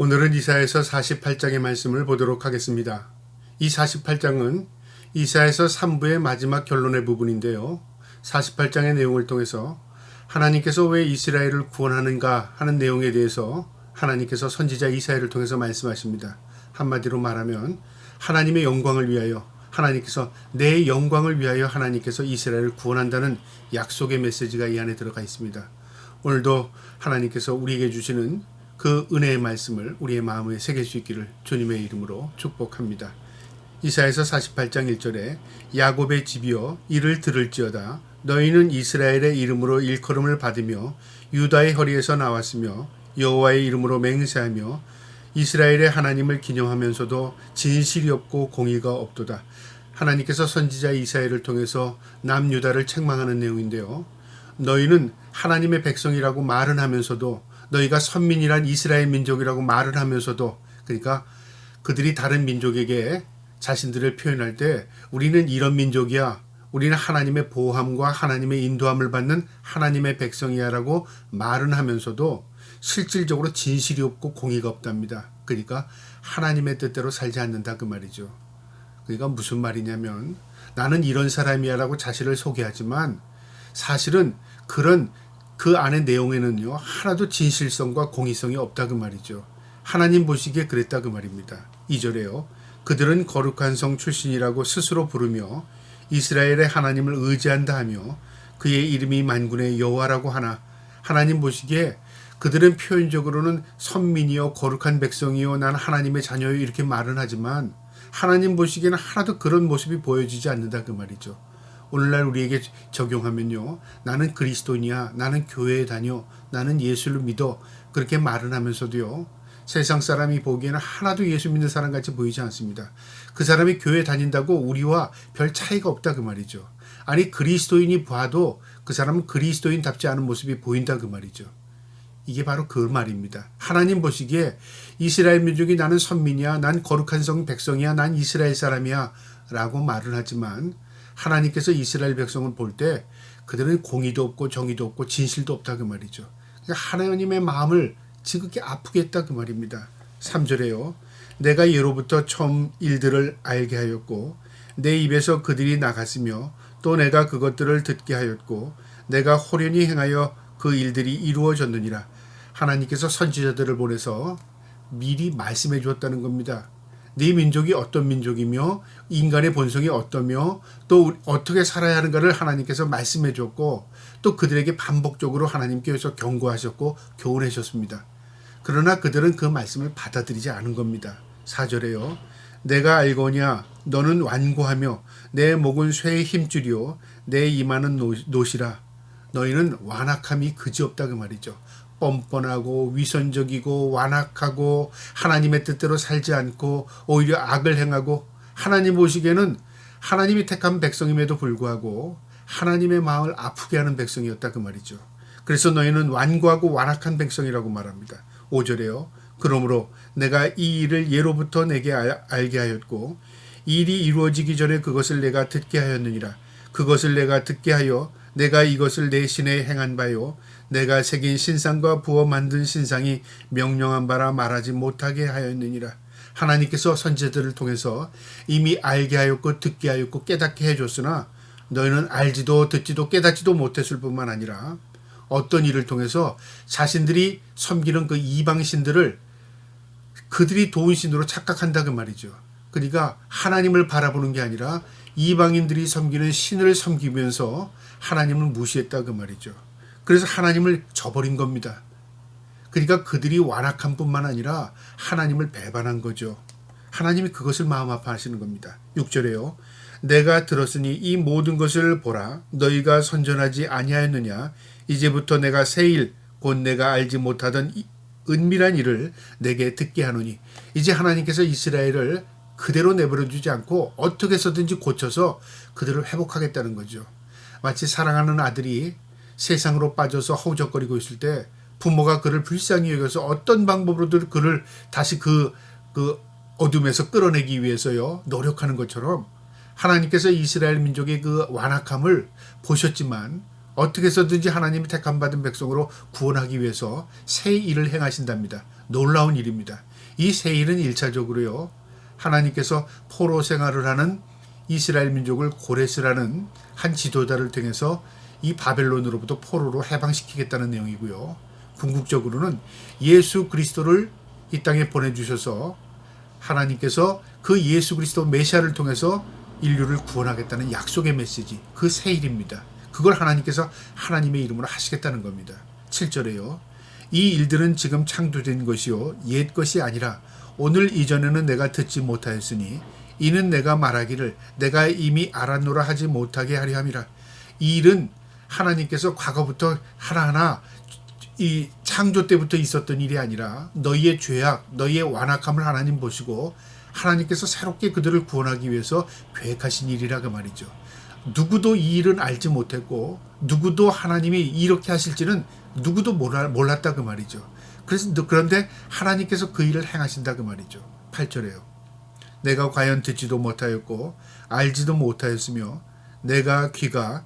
오늘은 이사야서 48장의 말씀을 보도록 하겠습니다. 이 48장은 이사야서 3부의 마지막 결론의 부분인데요. 48장의 내용을 통해서 하나님께서 왜 이스라엘을 구원하는가 하는 내용에 대해서 하나님께서 선지자 이사야를 통해서 말씀하십니다. 한마디로 말하면 하나님의 영광을 위하여, 하나님께서 내 영광을 위하여 하나님께서 이스라엘을 구원한다는 약속의 메시지가 이 안에 들어가 있습니다. 오늘도 하나님께서 우리에게 주시는 그 은혜의 말씀을 우리의 마음에 새길 수 있기를 주님의 이름으로 축복합니다. 이사야서 48장 1절에 야곱의 집이여 이를 들을지어다. 너희는 이스라엘의 이름으로 일컬음을 받으며 유다의 허리에서 나왔으며 여호와의 이름으로 맹세하며 이스라엘의 하나님을 기념하면서도 진실이 없고 공의가 없도다. 하나님께서 선지자 이사야를 통해서 남유다를 책망하는 내용인데요. 너희는 하나님의 백성이라고 말은 하면서도, 너희가 선민이란 이스라엘 민족이라고 말을 하면서도, 그러니까 그들이 다른 민족에게 자신들을 표현할 때 우리는 이런 민족이야, 우리는 하나님의 보호함과 하나님의 인도함을 받는 하나님의 백성이야 라고 말은 하면서도 실질적으로 진실이 없고 공의가 없답니다. 그러니까 하나님의 뜻대로 살지 않는다 그 말이죠. 그러니까 무슨 말이냐면 나는 이런 사람이야 라고 자신을 소개하지만 사실은 그 안의 내용에는요 하나도 진실성과 공의성이 없다 그 말이죠. 하나님 보시기에 그랬다 그 말입니다. 2절에요. 그들은 거룩한 성 출신이라고 스스로 부르며 이스라엘의 하나님을 의지한다 하며 그의 이름이 만군의 여호와라고 하나, 하나님 보시기에 그들은 표현적으로는 선민이요 거룩한 백성이요 난 하나님의 자녀요 이렇게 말은 하지만 하나님 보시기에는 하나도 그런 모습이 보여지지 않는다 그 말이죠. 오늘날 우리에게 적용하면요, 나는 그리스도인이야, 나는 교회에 다녀, 나는 예수를 믿어, 그렇게 말은 하면서도요 세상 사람이 보기에는 하나도 예수 믿는 사람 같이 보이지 않습니다. 그 사람이 교회 다닌다고 우리와 별 차이가 없다 그 말이죠. 아니 그리스도인이 봐도 그 사람은 그리스도인답지 않은 모습이 보인다 그 말이죠. 이게 바로 그 말입니다. 하나님 보시기에 이스라엘 민족이 나는 선민이야, 난 거룩한 성 백성이야, 난 이스라엘 사람이야 라고 말을 하지만 하나님께서 이스라엘 백성을 볼 때 그들은 공의도 없고 정의도 없고 진실도 없다 그 말이죠. 그러니까 하나님의 마음을 지극히 아프게 했다 그 말입니다. 3절에요. 내가 예로부터 처음 일들을 알게 하였고 내 입에서 그들이 나갔으며 또 내가 그것들을 듣게 하였고 내가 호련히 행하여 그 일들이 이루어졌느니라. 하나님께서 선지자들을 보내서 미리 말씀해 주었다는 겁니다. 네 민족이 어떤 민족이며 인간의 본성이 어떠며 또 어떻게 살아야 하는가를 하나님께서 말씀해 줬고 또 그들에게 반복적으로 하나님께서 경고하셨고 교훈해 주셨습니다. 그러나 그들은 그 말씀을 받아들이지 않은 겁니다. 4절에요. 내가 알거냐 너는 완고하며 내 목은 쇠의 힘줄이요 내 이마는 노시라. 너희는 완악함이 그지없다 그 말이죠. 뻔뻔하고 위선적이고 완악하고 하나님의 뜻대로 살지 않고 오히려 악을 행하고 하나님 보시기에는 하나님이 택한 백성임에도 불구하고 하나님의 마음을 아프게 하는 백성이었다 그 말이죠. 그래서 너희는 완고하고 완악한 백성이라고 말합니다. 5절에요. 그러므로 내가 이 일을 예로부터 내게 알게 하였고 일이 이루어지기 전에 그것을 내가 듣게 하였느니라. 그것을 내가 듣게 하여 내가 이것을 내 신에 행한 바요 내가 새긴 신상과 부어 만든 신상이 명령한 바라 말하지 못하게 하였느니라. 하나님께서 선지자들을 통해서 이미 알게 하였고 듣게 하였고 깨닫게 해줬으나 너희는 알지도 듣지도 깨닫지도 못했을 뿐만 아니라 어떤 일을 통해서 자신들이 섬기는 그 이방신들을 그들이 도운 신으로 착각한다 그 말이죠. 그러니까 하나님을 바라보는 게 아니라 이방인들이 섬기는 신을 섬기면서 하나님을 무시했다 그 말이죠. 그래서 하나님을 저버린 겁니다. 그러니까 그들이 완악한 뿐만 아니라 하나님을 배반한 거죠. 하나님이 그것을 마음 아파하시는 겁니다. 6절에요. 내가 들었으니 이 모든 것을 보라. 너희가 선전하지 아니하였느냐. 이제부터 내가 새 일 곧 내가 알지 못하던 은밀한 일을 내게 듣게 하노니. 이제 하나님께서 이스라엘을 그대로 내버려 두지 않고 어떻게 해서든지 고쳐서 그들을 회복하겠다는 거죠. 마치 사랑하는 아들이 세상으로 빠져서 허우적거리고 있을 때 부모가 그를 불쌍히 여겨서 어떤 방법으로든 그를 다시 그 어둠에서 끌어내기 위해서요 노력하는 것처럼 하나님께서 이스라엘 민족의 그 완악함을 보셨지만 어떻게 해서든지 하나님이 택함받은 백성으로 구원하기 위해서 새 일을 행하신답니다. 놀라운 일입니다. 이 세일은 1차적으로요. 하나님께서 포로 생활을 하는 이스라엘 민족을 고레스라는 한 지도자를 통해서 이 바벨론으로부터 포로로 해방시키겠다는 내용이고요. 궁극적으로는 예수 그리스도를 이 땅에 보내주셔서 하나님께서 그 예수 그리스도 메시아를 통해서 인류를 구원하겠다는 약속의 메시지, 그 세일입니다. 그걸 하나님께서 하나님의 이름으로 하시겠다는 겁니다. 7절에요. 이 일들은 지금 창조된 것이요 옛 것이 아니라 오늘 이전에는 내가 듣지 못하였으니 이는 내가 말하기를 내가 이미 알았노라 하지 못하게 하려 함이라. 이 일은 하나님께서 과거부터 하나하나 이 창조 때부터 있었던 일이 아니라 너희의 죄악, 너희의 완악함을 하나님 보시고 하나님께서 새롭게 그들을 구원하기 위해서 계획하신 일이라 그 말이죠. 누구도 이 일은 알지 못했고 누구도 하나님이 이렇게 하실지는 누구도 몰랐다 그 말이죠. 그런데 하나님께서 그 일을 행하신다 그 말이죠. 8절에요. 내가 과연 듣지도 못하였고 알지도 못하였으며 내가 귀가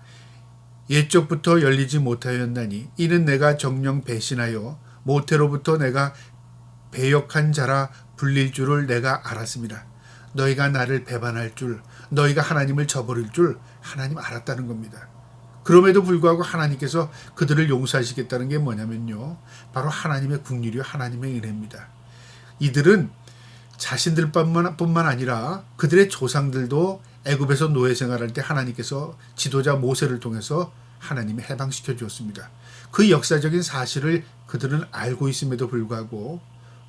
옛적부터 열리지 못하였나니 이는 내가 정녕 배신하여 모태로부터 내가 배역한 자라 불릴 줄을 내가 알았습니다. 너희가 나를 배반할 줄, 너희가 하나님을 저버릴 줄 하나님 알았다는 겁니다. 그럼에도 불구하고 하나님께서 그들을 용서하시겠다는 게 뭐냐면요. 바로 하나님의 긍휼이요 하나님의 은혜입니다. 이들은 자신들뿐만 아니라 그들의 조상들도 애굽에서 노예 생활할 때 하나님께서 지도자 모세를 통해서 하나님이 해방시켜 주었습니다. 그 역사적인 사실을 그들은 알고 있음에도 불구하고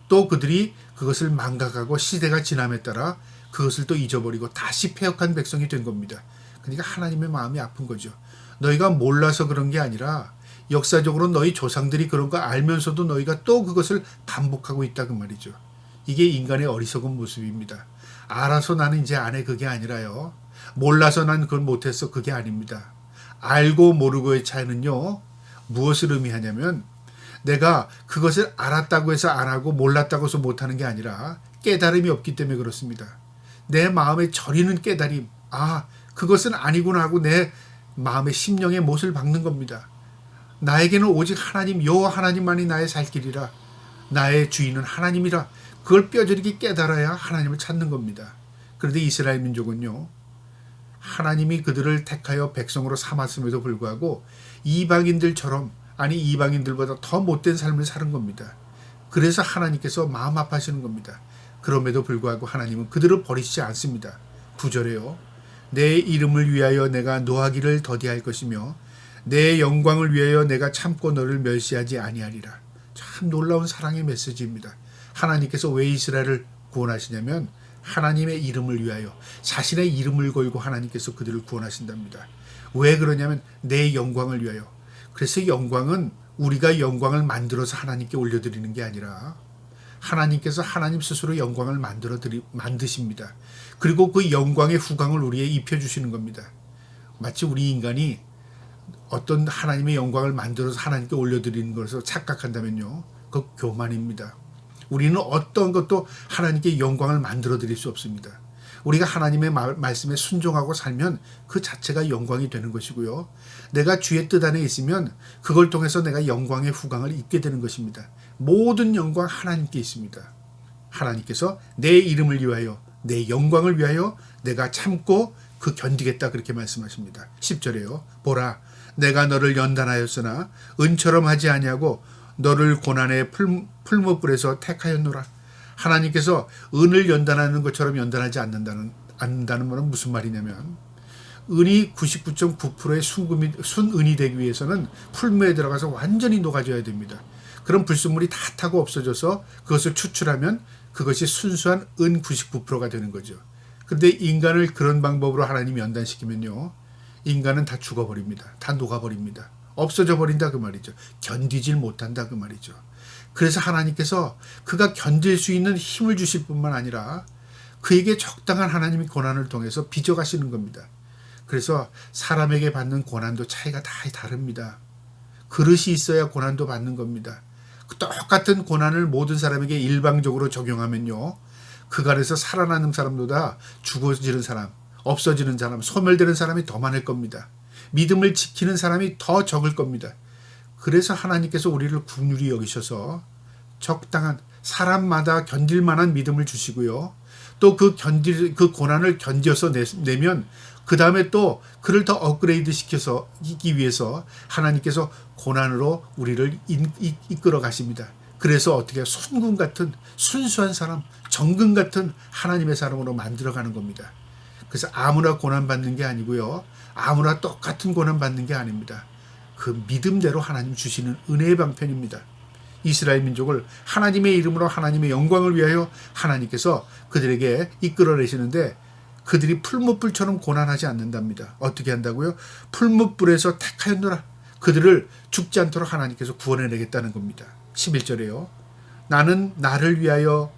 또 그들이 그것을 망각하고 시대가 지남에 따라 그것을 또 잊어버리고 다시 패역한 백성이 된 겁니다. 그러니까 하나님의 마음이 아픈 거죠. 너희가 몰라서 그런 게 아니라 역사적으로 너희 조상들이 그런 거 알면서도 너희가 또 그것을 반복하고 있다 그 말이죠. 이게 인간의 어리석은 모습입니다. 알아서 나는 이제 안 해 그게 아니라요. 몰라서 난 그걸 못했어 그게 아닙니다. 알고 모르고의 차이는요. 무엇을 의미하냐면 내가 그것을 알았다고 해서 안 하고 몰랐다고 해서 못하는 게 아니라 깨달음이 없기 때문에 그렇습니다. 내 마음에 저리는 깨달음, 그것은 아니구나 하고 내 마음의 심령의 못을 박는 겁니다. 나에게는 오직 하나님 여호와 하나님만이 나의 살 길이라 나의 주인은 하나님이라 그걸 뼈저리게 깨달아야 하나님을 찾는 겁니다. 그런데 이스라엘 민족은요. 하나님이 그들을 택하여 백성으로 삼았음에도 불구하고 이방인들처럼 아니 이방인들보다 더 못된 삶을 사는 겁니다. 그래서 하나님께서 마음 아파하시는 겁니다. 그럼에도 불구하고 하나님은 그들을 버리시지 않습니다. 9절에요. 내 이름을 위하여 내가 노하기를 더디할 것이며 내 영광을 위하여 내가 참고 너를 멸시하지 아니하리라. 참 놀라운 사랑의 메시지입니다. 하나님께서 왜 이스라엘을 구원하시냐면 하나님의 이름을 위하여 자신의 이름을 걸고 하나님께서 그들을 구원하신답니다. 왜 그러냐면 내 영광을 위하여. 그래서 영광은 우리가 영광을 만들어서 하나님께 올려드리는 게 아니라 하나님께서 하나님 스스로 영광을 만드십니다. 그리고 그 영광의 후광을 우리에 입혀주시는 겁니다. 마치 우리 인간이 어떤 하나님의 영광을 만들어서 하나님께 올려드리는 것으로 착각한다면요. 그 교만입니다. 우리는 어떤 것도 하나님께 영광을 만들어 드릴 수 없습니다. 우리가 하나님의 말씀에 순종하고 살면 그 자체가 영광이 되는 것이고요. 내가 주의 뜻 안에 있으면 그걸 통해서 내가 영광의 후광을 입게 되는 것입니다. 모든 영광 하나님께 있습니다. 하나님께서 내 이름을 위하여 내 영광을 위하여 내가 참고 그 견디겠다 그렇게 말씀하십니다. 10절에요. 보라 내가 너를 연단하였으나 은처럼 하지 아니하고 너를 고난의 풀무불에서 택하였노라. 하나님께서 은을 연단하는 것처럼 연단하지 않는다는 말은 무슨 말이냐면 은이 99.9%의 순은이 되기 위해서는 풀무에 들어가서 완전히 녹아져야 됩니다. 그럼 불순물이 다 타고 없어져서 그것을 추출하면 그것이 순수한 은 99%가 되는 거죠. 그런데 인간을 그런 방법으로 하나님이 연단시키면요. 인간은 다 죽어버립니다. 다 녹아버립니다. 없어져 버린다 그 말이죠. 견디질 못한다 그 말이죠. 그래서 하나님께서 그가 견딜 수 있는 힘을 주실 뿐만 아니라 그에게 적당한 하나님의 고난을 통해서 빚어가시는 겁니다. 그래서 사람에게 받는 고난도 차이가 다 다릅니다. 그릇이 있어야 고난도 받는 겁니다. 똑같은 고난을 모든 사람에게 일방적으로 적용하면요. 그간에서 살아나는 사람보다 죽어지는 사람, 없어지는 사람, 소멸되는 사람이 더 많을 겁니다. 믿음을 지키는 사람이 더 적을 겁니다. 그래서 하나님께서 우리를 긍휼히 여기셔서 적당한 사람마다 견딜 만한 믿음을 주시고요. 또 그 고난을 견뎌서 내면 그 다음에 또 그를 더 업그레이드 시켜서 이기 위해서 하나님께서 고난으로 우리를 이끌어 가십니다. 그래서 어떻게 순금 같은 순수한 사람, 정금 같은 하나님의 사람으로 만들어가는 겁니다. 그래서 아무나 고난 받는 게 아니고요. 아무나 똑같은 고난 받는 게 아닙니다. 그 믿음대로 하나님 주시는 은혜의 방편입니다. 이스라엘 민족을 하나님의 이름으로 하나님의 영광을 위하여 하나님께서 그들에게 이끌어내시는데 그들이 풀무불처럼 고난하지 않는답니다. 어떻게 한다고요? 풀무불에서 택하였노라. 그들을 죽지 않도록 하나님께서 구원해내겠다는 겁니다. 11절에요. 나는 나를 위하여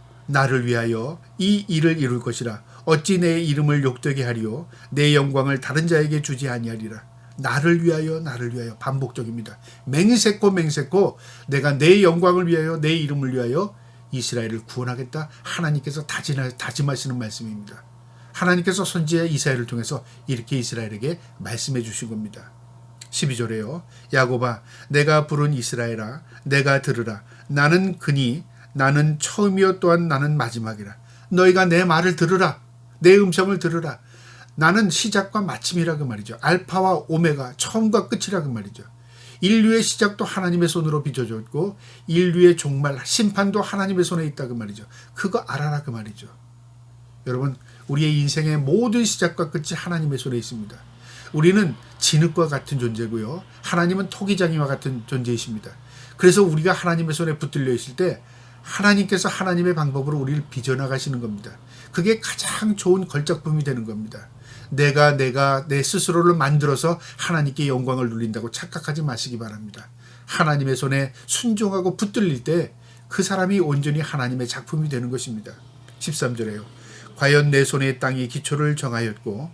이 일을 이룰 것이라. 어찌 내 이름을 욕되게 하리요. 내 영광을 다른 자에게 주지 아니하리라. 나를 위하여 반복적입니다. 맹세코 내가 내 영광을 위하여 내 이름을 위하여 이스라엘을 구원하겠다. 하나님께서 다짐하시는 말씀입니다. 하나님께서 선지자 이사야를 통해서 이렇게 이스라엘에게 말씀해 주신 겁니다. 12절에요. 야곱아 내가 부른 이스라엘아 내가 들으라. 나는 그니 나는 처음이요 또한 나는 마지막이라. 너희가 내 말을 들으라. 내 음성을 들으라. 나는 시작과 마침이라 그 말이죠. 알파와 오메가 처음과 끝이라 그 말이죠. 인류의 시작도 하나님의 손으로 빚어졌고 인류의 종말 심판도 하나님의 손에 있다 그 말이죠. 그거 알아라 그 말이죠. 여러분 우리의 인생의 모든 시작과 끝이 하나님의 손에 있습니다. 우리는 진흙과 같은 존재고요. 하나님은 토기장이와 같은 존재이십니다. 그래서 우리가 하나님의 손에 붙들려 있을 때 하나님께서 하나님의 방법으로 우리를 빚어나가시는 겁니다. 그게 가장 좋은 걸작품이 되는 겁니다. 내가 내 스스로를 만들어서 하나님께 영광을 누린다고 착각하지 마시기 바랍니다. 하나님의 손에 순종하고 붙들릴 때 그 사람이 온전히 하나님의 작품이 되는 것입니다. 13절에요. 과연 내 손에 땅이 기초를 정하였고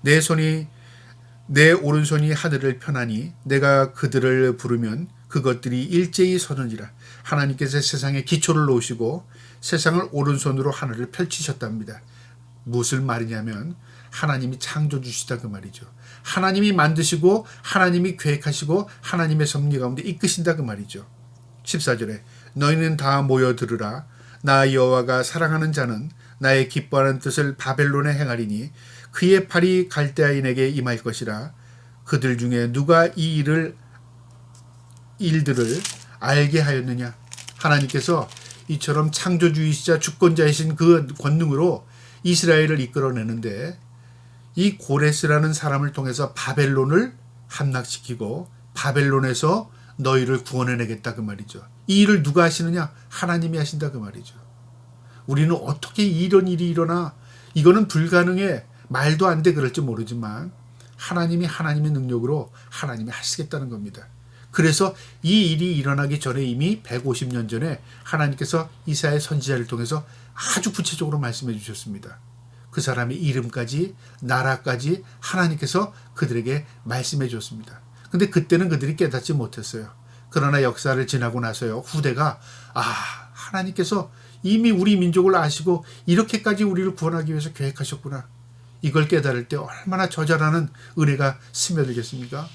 내 오른손이 하늘을 펴나니 내가 그들을 부르면 그것들이 일제히 서느니라. 하나님께서 세상에 기초를 놓으시고 세상을 오른손으로 하늘을 펼치셨답니다. 무슨 말이냐면 하나님이 창조주시다 그 말이죠. 하나님이 만드시고 하나님이 계획하시고 하나님의 섭리 가운데 이끄신다 그 말이죠. 14절에 너희는 다 모여 들으라. 나 여호와가 사랑하는 자는 나의 기뻐하는 뜻을 바벨론에 행하리니 그의 팔이 갈대아인에게 임할 것이라. 그들 중에 누가 이 일들을 알게 하였느냐. 하나님께서 이처럼 창조주이시자 주권자이신 그 권능으로 이스라엘을 이끌어내는데 이 고레스라는 사람을 통해서 바벨론을 함락시키고 바벨론에서 너희를 구원해내겠다 그 말이죠. 이 일을 누가 하시느냐? 하나님이 하신다 그 말이죠. 우리는 어떻게 이런 일이 일어나? 이거는 불가능해. 말도 안 돼 그럴지 모르지만 하나님이 하나님의 능력으로 하나님이 하시겠다는 겁니다. 그래서 이 일이 일어나기 전에 이미 150년 전에 하나님께서 이사야 선지자를 통해서 아주 구체적으로 말씀해 주셨습니다. 그 사람의 이름까지 나라까지 하나님께서 그들에게 말씀해 줬습니다. 근데 그때는 그들이 깨닫지 못했어요. 그러나 역사를 지나고 나서요. 후대가 하나님께서 이미 우리 민족을 아시고 이렇게까지 우리를 구원하기 위해서 계획하셨구나. 이걸 깨달을 때 얼마나 저절하는 은혜가 스며들겠습니까?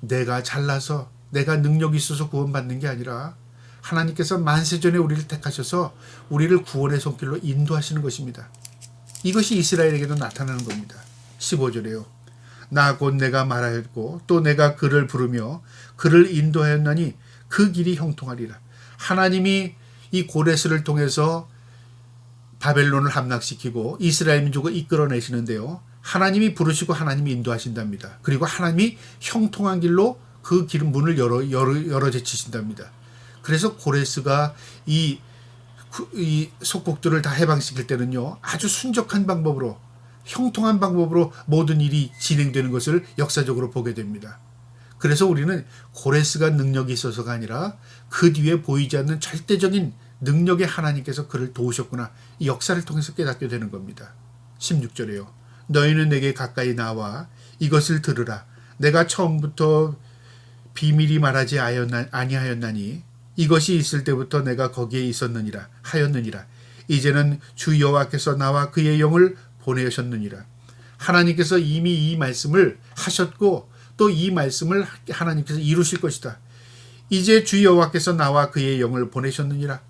내가 잘나서 내가 능력이 있어서 구원받는 게 아니라 하나님께서 만세전에 우리를 택하셔서 우리를 구원의 손길로 인도하시는 것입니다. 이것이 이스라엘에게도 나타나는 겁니다. 15절에요. 나 곧 내가 말하였고 또 내가 그를 부르며 그를 인도하였나니 그 길이 형통하리라. 하나님이 이 고레스를 통해서 바벨론을 함락시키고 이스라엘 민족을 이끌어내시는데요. 하나님이 부르시고 하나님이 인도하신답니다. 그리고 하나님이 형통한 길로 그 길 문을 열어 제치신답니다. 그래서 고레스가 이 속국들을 다 해방시킬 때는요. 아주 순적한 방법으로 형통한 방법으로 모든 일이 진행되는 것을 역사적으로 보게 됩니다. 그래서 우리는 고레스가 능력이 있어서가 아니라 그 뒤에 보이지 않는 절대적인 능력의 하나님께서 그를 도우셨구나. 이 역사를 통해서 깨닫게 되는 겁니다. 16절에요. 너희는 내게 가까이 나와 이것을 들으라. 내가 처음부터 비밀이 말하지 아니하였나니 이것이 있을 때부터 내가 거기에 있었느니라 하였느니라. 이제는 주 여호와께서 나와 그의 영을 보내셨느니라. 하나님께서 이미 이 말씀을 하셨고 또 이 말씀을 하나님께서 이루실 것이다. 이제 주 여호와께서 나와 그의 영을 보내셨느니라.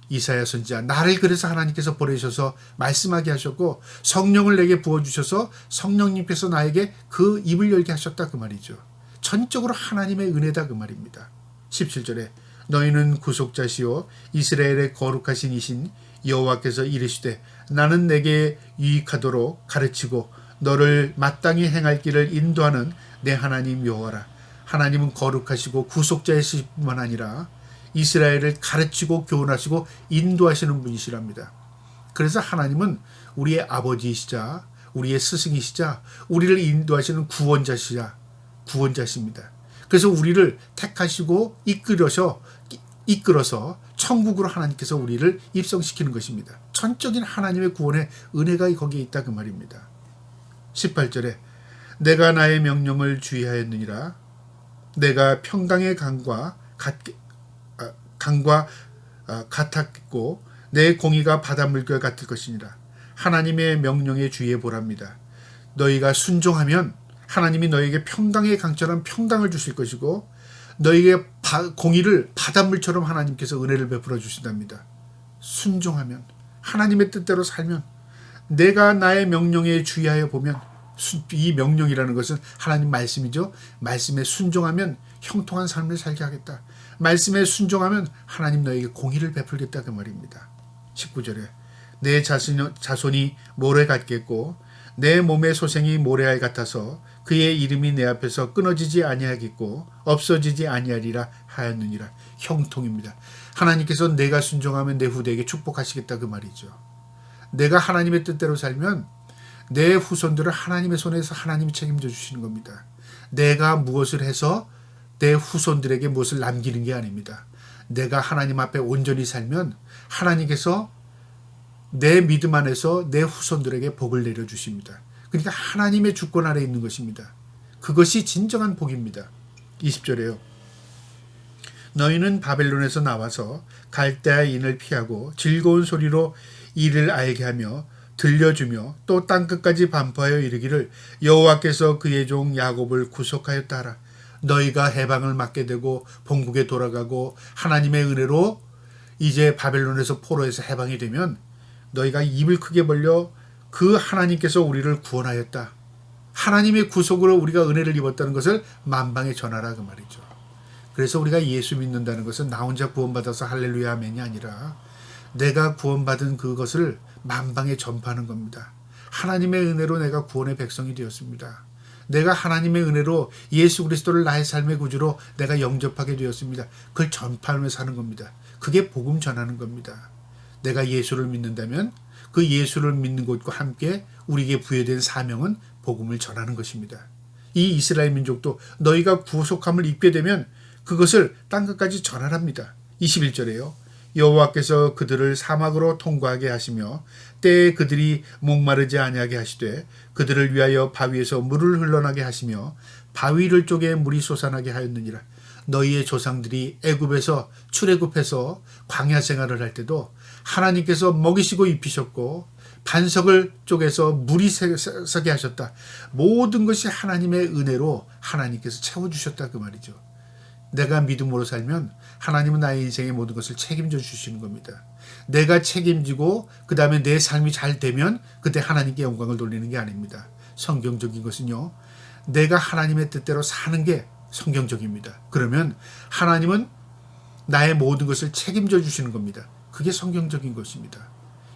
이사야 선지자, 나를 그래서 하나님께서 보내셔서 말씀하게 하셨고 성령을 내게 부어주셔서 성령님께서 나에게 그 입을 열게 하셨다 그 말이죠. 전적으로 하나님의 은혜다 그 말입니다. 17절에 너희는 구속자시요 이스라엘의 거룩하신 이신 여호와께서 이르시되 나는 내게 유익하도록 가르치고 너를 마땅히 행할 길을 인도하는 내 하나님 여호와라. 하나님은 거룩하시고 구속자이실 뿐만 아니라 이스라엘을 가르치고 교훈하시고 인도하시는 분이시랍니다. 그래서 하나님은 우리의 아버지이시자 우리의 스승이시자 우리를 인도하시는 구원자십니다. 그래서 우리를 택하시고 이끌어서 천국으로 하나님께서 우리를 입성시키는 것입니다. 전적인 하나님의 구원의 은혜가 거기에 있다 그 말입니다. 18절에 내가 나의 명령을 주의하였느니라. 내가 평강의 강과 같았고 내 공의가 바닷물결 같을 것이니라. 하나님의 명령에 주의해 보랍니다. 너희가 순종하면 하나님이 너에게 평강의 강처럼 평강을 주실 것이고 너에게 공의를 바닷물처럼 하나님께서 은혜를 베풀어 주신답니다. 순종하면 하나님의 뜻대로 살면 내가 나의 명령에 주의하여 보면 이 명령이라는 것은 하나님 말씀이죠. 말씀에 순종하면 형통한 삶을 살게 하겠다. 말씀에 순종하면 하나님 너에게 공의를 베풀겠다 그 말입니다. 19절에 내 자손이 모래 같겠고 내 몸의 소생이 모래알 같아서 그의 이름이 내 앞에서 끊어지지 아니하겠고 없어지지 아니하리라 하였느니라. 형통입니다. 하나님께서 내가 순종하면 내 후대에게 축복하시겠다 그 말이죠. 내가 하나님의 뜻대로 살면 내 후손들을 하나님의 손에서 하나님이 책임져 주시는 겁니다. 내가 무엇을 해서 내 후손들에게 무엇을 남기는 게 아닙니다. 내가 하나님 앞에 온전히 살면 하나님께서 내 믿음 안에서 내 후손들에게 복을 내려주십니다. 그러니까 하나님의 주권 아래 있는 것입니다. 그것이 진정한 복입니다. 20절에요. 너희는 바벨론에서 나와서 갈대아인을 피하고 즐거운 소리로 이를 알게 하며 들려주며 또 땅끝까지 반포하여 이르기를 여호와께서 그의 종 야곱을 구속하였다 하라. 너희가 해방을 맞게 되고 본국에 돌아가고 하나님의 은혜로 이제 바벨론에서 포로에서 해방이 되면 너희가 입을 크게 벌려 그 하나님께서 우리를 구원하였다. 하나님의 구속으로 우리가 은혜를 입었다는 것을 만방에 전하라 그 말이죠. 그래서 우리가 예수 믿는다는 것은 나 혼자 구원받아서 할렐루야 아멘이 아니라 내가 구원받은 그것을 만방에 전파하는 겁니다. 하나님의 은혜로 내가 구원의 백성이 되었습니다. 내가 하나님의 은혜로 예수 그리스도를 나의 삶의 구주로 내가 영접하게 되었습니다. 그걸 전파하며 사는 겁니다. 그게 복음 전하는 겁니다. 내가 예수를 믿는다면 그 예수를 믿는 것과 함께 우리에게 부여된 사명은 복음을 전하는 것입니다. 이 이스라엘 민족도 너희가 구속함을 입게 되면 그것을 땅끝까지 전하랍니다. 21절에요. 여호와께서 그들을 사막으로 통과하게 하시며 때에 그들이 목마르지 아니하게 하시되 그들을 위하여 바위에서 물을 흘러나게 하시며 바위를 쪼개 물이 솟아나게 하였느니라. 너희의 조상들이 애굽에서 출애굽해서 광야 생활을 할 때도 하나님께서 먹이시고 입히셨고 반석을 쪼개서 물이 서게 하셨다. 모든 것이 하나님의 은혜로 하나님께서 채워주셨다 그 말이죠. 내가 믿음으로 살면 하나님은 나의 인생의 모든 것을 책임져 주시는 겁니다. 내가 책임지고 그 다음에 내 삶이 잘 되면 그때 하나님께 영광을 돌리는 게 아닙니다. 성경적인 것은요. 내가 하나님의 뜻대로 사는 게 성경적입니다. 그러면 하나님은 나의 모든 것을 책임져 주시는 겁니다. 그게 성경적인 것입니다.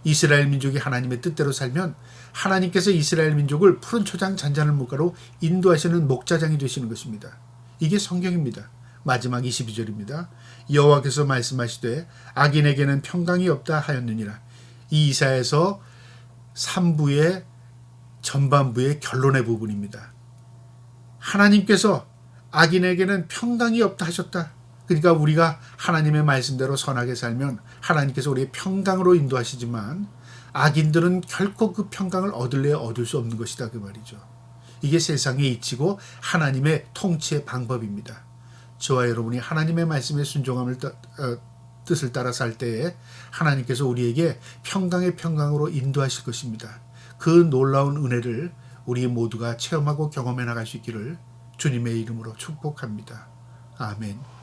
이스라엘 민족이 하나님의 뜻대로 살면 하나님께서 이스라엘 민족을 푸른 초장 잔잔한 물가로 인도하시는 목자장이 되시는 것입니다. 이게 성경입니다. 마지막 22절입니다. 여호와께서 말씀하시되 악인에게는 평강이 없다 하였느니라. 이 이사야에서 3부의 전반부의 결론의 부분입니다. 하나님께서 악인에게는 평강이 없다 하셨다. 그러니까 우리가 하나님의 말씀대로 선하게 살면 하나님께서 우리의 평강으로 인도하시지만 악인들은 결코 그 평강을 얻을 수 없는 것이다 그 말이죠. 이게 세상의 이치고 하나님의 통치의 방법입니다. 저와 여러분이 하나님의 말씀에 순종함을 뜻을 따라 살 때에 하나님께서 우리에게 평강의 평강으로 인도하실 것입니다. 그 놀라운 은혜를 우리 모두가 체험하고 경험해 나갈 수 있기를 주님의 이름으로 축복합니다. 아멘.